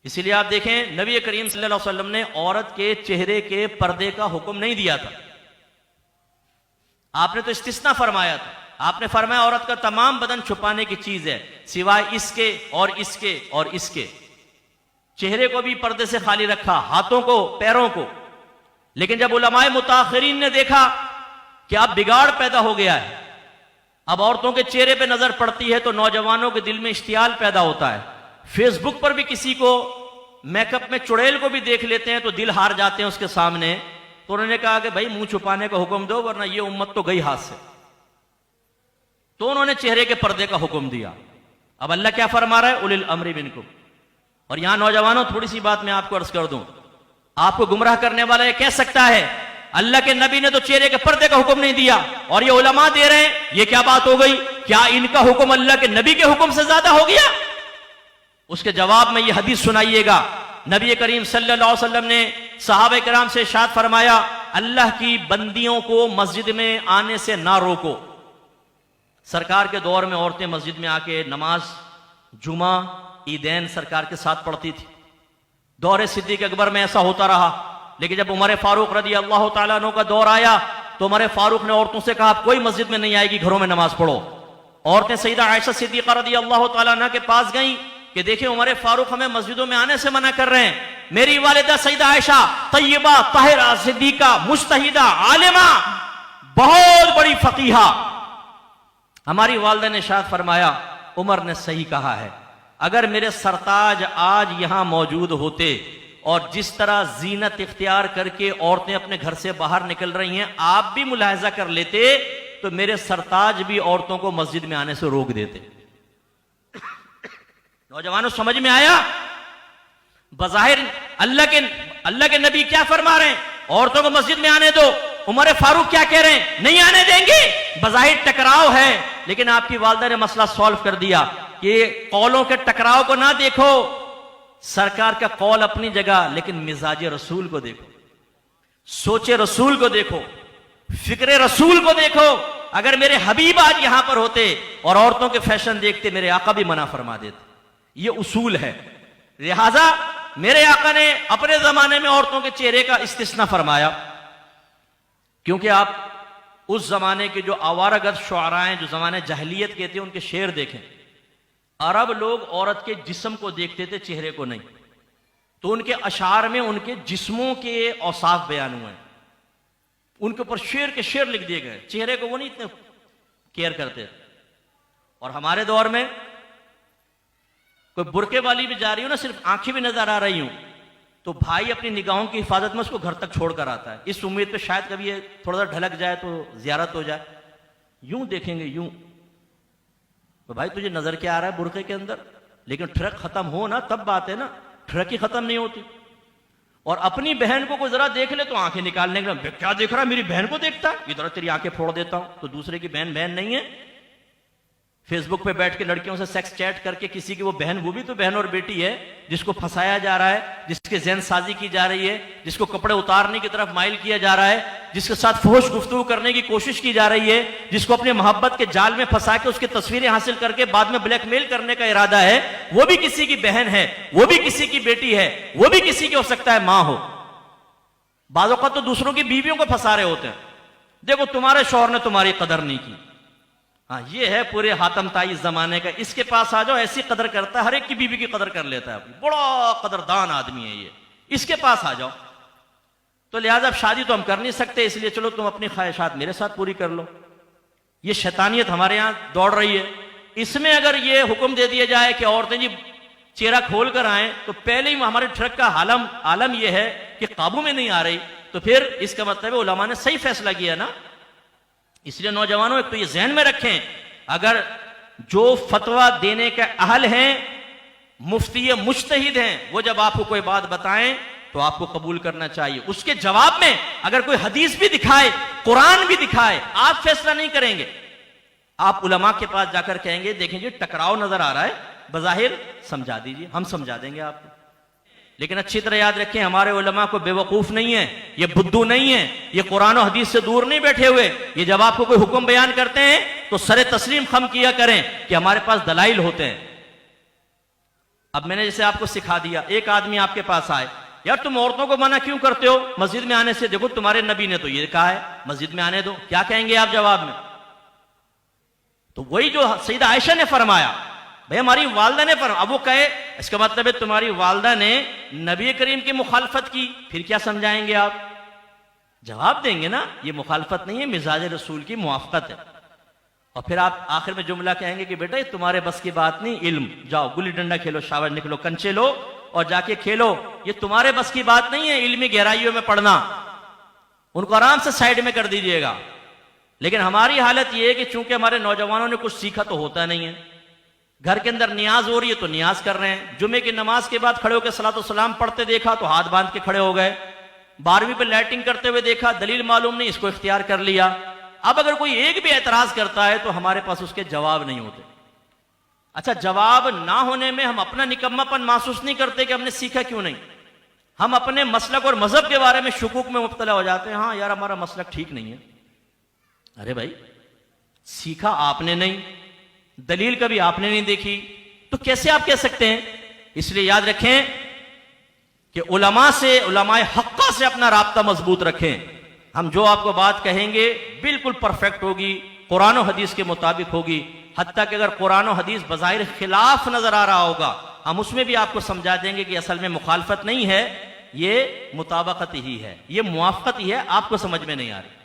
इसीलिए आप देखें नबी करीम सल्लल्लाहु अलैहि वसल्लम ने औरत के चेहरे के पर्दे का हुक्म नहीं दिया था। आपने तो इस्तिस्ना फरमाया था। आपने फरमाया औरत का तमाम बदन छुपाने की चीज है सिवाय इसके और इसके और इसके। चेहरे को भी पर्दे से खाली रखा, हाथों को, पैरों को। लेकिन जब उलमाए मुताखिरीन ने देखा कि अब बिगाड़ पैदा हो गया है, अब औरतों के चेहरे पे नजर पड़ती है तो नौजवानों के दिल में इश्तियाल पैदा होता है। फेसबुक पर भी किसी को मेकअप में चुड़ैल को भी देख लेते हैं तो दिल हार जाते हैं उसके सामने। तो उन्होंने कहा कि भाई मुंह छुपाने का हुक्म दो वरना ये उम्मत तो गई हाथ से। तो उन्होंने चेहरे के पर्दे का हुक्म दिया। अब अल्लाह क्या फरमा रहा है, उलिल अम्री मिनकुम। और यहां नौजवानों थोड़ी सी बात मैं आपको अर्ज कर दूं, आपको गुमराह करने वाला ये कह सकता है अल्लाह के नबी ने तो चेहरे के पर्दे का हुक्म नहीं दिया और ये उलमा दे रहे हैं, ये क्या बात हो गई? क्या इनका हुक्म अल्लाह के नबी के हुक्म से ज्यादा हो गया? उसके जवाब में ये हदीस सुनाइएगा। नबी करीम सल्लल्लाहु अलैहि वसल्लम ने सहाबा किराम से इरशाद फरमाया, अल्लाह की बंदियों को मस्जिद में आने से ना रोको। सरकार के दौर में औरतें मस्जिद में आके नमाज, जुमा, ईदैन सरकार के साथ पढ़ती थी। दौर सिद्दीक अकबर में ऐसा होता रहा। लेकिन जब उमर फारूक रज़ी अल्लाह तआला अन्हु का दौर आया तो उमर फारूक ने औरतों से कहा, आप कोई मस्जिद में नहीं आएगी, घरों में नमाज पढ़ो। औरतें सईदा आयशा सिद्दीक़ा रज़ी अल्लाह तआला अन्हा के पास गईं कि देखिए उमर फारूक हमें मस्जिदों में आने से मना कर रहे हैं। मेरी वालिदा सईदा आयशा तय्यबा ताहिरा सिद्दीका मुज्तहिदा आलिमा, बहुत बड़ी फकीहा, हमारी वालिदा ने इरशाद फरमाया, उमर ने सही कहा है। अगर मेरे सरताज आज यहां मौजूद होते और जिस तरह जीनत इख्तियार करके औरतें अपने घर से बाहर निकल रही हैं आप भी मुलाहिजा कर लेते तो मेरे सरताज भी औरतों को मस्जिद में आने से रोक देते। नौजवानों समझ में आया? बज़ाहिर अल्लाह के नबी क्या फरमा रहे हैं, औरतों को मस्जिद में आने दो। उमर फारूक क्या कह रहे हैं, नहीं आने देंगे। बज़ाहिर टकराव है, लेकिन आपकी वालिदा ने मसला सॉल्व कर दिया कि कौलों के टकराव को ना देखो, सरकार का कौल अपनी जगह, लेकिन मिजाज रसूल को देखो, सोचे रसूल को देखो, फिक्रे रसूल को देखो। अगर मेरे हबीब आज यहां पर होते और औरतों के फैशन देखते, मेरे आका भी मना फरमा देते। ये उसूल है। लिहाजा मेरे आका ने अपने जमाने में औरतों के चेहरे का इस्तिस्ना फरमाया, क्योंकि आप उस जमाने के जो आवारागर्द शुआरा हैं, जो जमाने जहलियत कहते हैं, उनके शेर देखें। अरब लोग औरत के जिस्म को देखते थे, चेहरे को नहीं। तो उनके अशार में उनके जिस्मों के औसाफ बयान हुए, उनके ऊपर शेर के शेर लिख दिए गए। चेहरे को वो नहीं इतने केयर करते। और हमारे दौर में कोई बुरके वाली भी जा रही हो ना, सिर्फ आंखें भी नजर आ रही हूं, तो भाई अपनी निगाहों की हिफाजत में उसको घर तक छोड़कर आता है, इस उम्मीद पे शायद कभी ये थोड़ा सा ढलक जाए तो जियारत हो जाए। यूं देखेंगे, यूं, तो भाई तुझे नजर क्या आ रहा है बुरके के अंदर? लेकिन ट्रक खत्म हो ना तब बात है ना, ट्रक ही खत्म नहीं होती। और अपनी बहन को कोई जरा देख ले तो आंखें निकालने के, क्या देख रहा है, मेरी बहन को देखता है, इधर तेरी आंखें फोड़ देता हूं। तो दूसरे की बहन बहन नहीं है। फेसबुक पे बैठ के लड़कियों से सेक्स चैट करके किसी की वो बहन, वो भी तो बहन और बेटी है, जिसको फंसाया जा रहा है, जिसके ज़हन साजी की जा रही है, जिसको कपड़े उतारने की तरफ माइल किया जा रहा है, जिसके साथ फहश गुफ्तगू करने की कोशिश की जा रही है, जिसको अपने मोहब्बत के जाल में फंसा के उसकी तस्वीरें हासिल करके बाद में ब्लैकमेल करने का इरादा है। वो भी किसी की बहन है, वो भी किसी की बेटी है, वो भी किसी की हो सकता है मां हो। बाज़ औक़ात तो दूसरों की बीवियों को फंसा रहे होते हैं। देखो तुम्हारे शौहर ने तुम्हारी कदर नहीं की। हाँ, ये है पूरे हातम ताई जमाने का। इसके पास आ जाओ, ऐसी कदर करता है, हर एक की बीवी की कदर कर लेता है, बड़ा कदरदान आदमी है ये, इसके पास आ जाओ। तो लिहाजा अब शादी तो हम कर नहीं सकते, इसलिए चलो तुम अपनी ख्वाहिशात मेरे साथ पूरी कर लो। ये शैतानियत हमारे यहां दौड़ रही है। इसमें अगर ये हुक्म दे दिया जाए कि औरतें जी चेहरा खोल कर आए, तो पहले ही हमारे ट्रक का आलम यह है कि काबू में नहीं आ रही, तो फिर इसका मतलब है उलमा ने सही फैसला किया ना। इसलिए नौजवानों एक तो ये ज़हन में रखें, अगर जो फतवा देने के अहल हैं, मुफ्ती मुज्तहिद हैं, वो जब आपको कोई बात बताएं तो आपको कबूल करना चाहिए। उसके जवाब में अगर कोई हदीस भी दिखाए, कुरान भी दिखाए, आप फैसला नहीं करेंगे। आप उलमा के पास जाकर कहेंगे देखें जी टकराव नजर आ रहा है, बज़ाहिर समझा दीजिए, हम समझा देंगे आपको। लेकिन अच्छी तरह याद रखें, हमारे उलमा को बेवकूफ नहीं है, ये बुद्धू नहीं है, ये कुरान और हदीस से दूर नहीं बैठे हुए। ये जब आपको कोई हुक्म बयान करते हैं तो सरे तस्लीम खम किया करें कि हमारे पास दलाइल होते हैं। अब मैंने जैसे आपको सिखा दिया, एक आदमी आपके पास आए, यार तुम औरतों को मना क्यों करते हो मस्जिद में आने से, देखो तुम्हारे नबी ने तो ये कहा है मस्जिद में आने दो, क्या कहेंगे आप जवाब में? तो वही जो सईदा आयशा ने फरमाया, भाई हमारी वालदा ने फरमाया, अब वो कहे इसका मतलब है तुम्हारी वालदा ने नबी करीम की मुखालफत की, फिर क्या समझाएंगे आप? जवाब देंगे ना, ये मुखालफत नहीं है, मिजाज रसूल की मुआफकत है। और फिर आप आखिर में जुमला कहेंगे कि बेटा ये तुम्हारे बस की बात नहीं, इल्म, जाओ गुल्ली डंडा खेलो, शावर निकलो, कंचे लो और जाके खेलो, ये तुम्हारे बस की बात नहीं है इल्मी गहराइयों में पढ़ना। उनको आराम से साइड में कर दीजिएगा। लेकिन हमारी हालत यह है कि चूंकि हमारे नौजवानों ने कुछ सीखा तो होता नहीं है, घर के अंदर नियाज हो रही है तो नियाज कर रहे हैं, जुमे की नमाज के बाद खड़े होकर सलातो सलाम पढ़ते देखा तो हाथ बांध के खड़े हो गए, 12वीं पे लाइटिंग करते हुए देखा, दलील मालूम नहीं, इसको इख्तियार कर लिया। अब अगर कोई एक भी एतराज करता है तो हमारे पास उसके जवाब नहीं होते। अच्छा, जवाब ना होने में हम अपना निकम्मापन महसूस नहीं करते कि हमने सीखा क्यों नहीं, हम अपने मसलक और मजहब के बारे में शुकूक में मुब्तला हो जाते हैं, हाँ यार हमारा मसलक ठीक नहीं है। अरे भाई, सीखा आपने नहीं, दलील कभी आपने नहीं देखी, तो कैसे आप कह सकते हैं? इसलिए याद रखें कि उलमा से, उलमाए हक्का से अपना राब्ता मजबूत रखें। हम जो आपको बात कहेंगे बिल्कुल परफेक्ट होगी, कुरान और हदीस के मुताबिक होगी। हत्ता कि अगर कुरान और हदीस बज़ाहिर खिलाफ नजर आ रहा होगा, हम उसमें भी आपको समझा देंगे कि असल में मुखालफत नहीं है, ये मुताबकत ही है, ये मुआफ़क़त ही है, आपको समझ में नहीं आ रही।